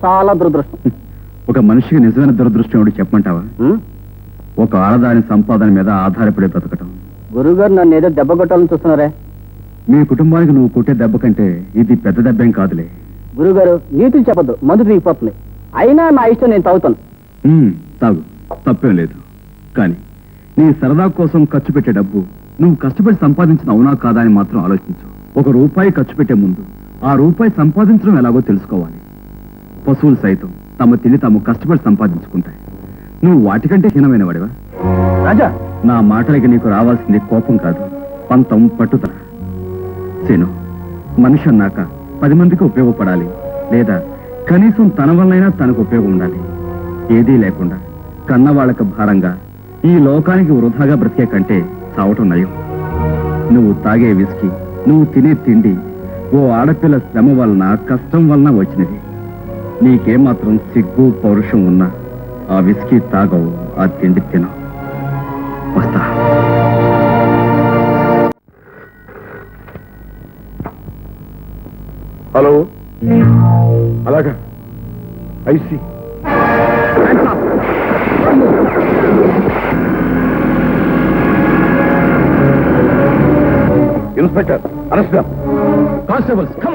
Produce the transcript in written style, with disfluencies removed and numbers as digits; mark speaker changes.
Speaker 1: చాలా దురదృష్టం.
Speaker 2: ఒక మనిషికి నిజమైన దురదృష్టం ఏమిటి చెప్పమంటావా? ఒక ఆడదాని సంపాదన మీద ఆధారపడి బ్రతకటం.
Speaker 1: గురుగారు నన్ను ఏదో దెబ్బ కొట్టాలని చూస్తున్నారే.
Speaker 2: మీ కుటుంబానికి నువ్వు కొట్టే దెబ్బ కంటే ఇది పెద్ద దెబ్బేం కాదులే.
Speaker 1: గురుగారు నీతులు చెప్పద్దు, మందు తీగిపోతుంది. అయినా నా ఇష్టం, నేను తాగుతాను.
Speaker 2: తాగు, తప్పేం లేదు. కానీ నీ సరదా కోసం ఖర్చు పెట్టే డబ్బు నువ్వు కష్టపడి సంపాదించిన అవునా కాదా అని మాత్రం ఆలోచించు. ₹1 ఖర్చు పెట్టే ముందు ఆ రూపాయి సంపాదించడం ఎలాగో తెలుసుకోవాలి. పశువులు సైతం తమ తిని తాము కష్టపడి సంపాదించుకుంటాయి. నువ్వు వాటికంటే హీనమైన వాడివా?
Speaker 1: రాజా,
Speaker 2: నా మాటలకి నీకు రావాల్సింది కోపం కాదు, పంతం, పట్టుదల. శీను, మనిషి అన్నాక 10 మందికి ఉపయోగపడాలి, లేదా కనీసం తన వల్లైనా తనకు ఉపయోగం ఉండాలి. ఏదీ లేకుండా కన్నవాళ్లకు భారంగా ఈ లోకానికి వృధాగా బ్రతికే కంటే చావటం నయం. నువ్వు తాగే విస్కీ, నువ్వు తినే తిండి ఓ ఆడపిల్ల శ్రమ వలన, కష్టం వలన వచ్చినది. నీకేమాత్రం సిగ్గు పౌరుషం ఉన్నా ఆ విస్కీ తాగవు, ఆ తిండి తినవు. వస్తా.
Speaker 3: హలో, అలాగా, I see. Inspector, arrest.
Speaker 2: Constables, come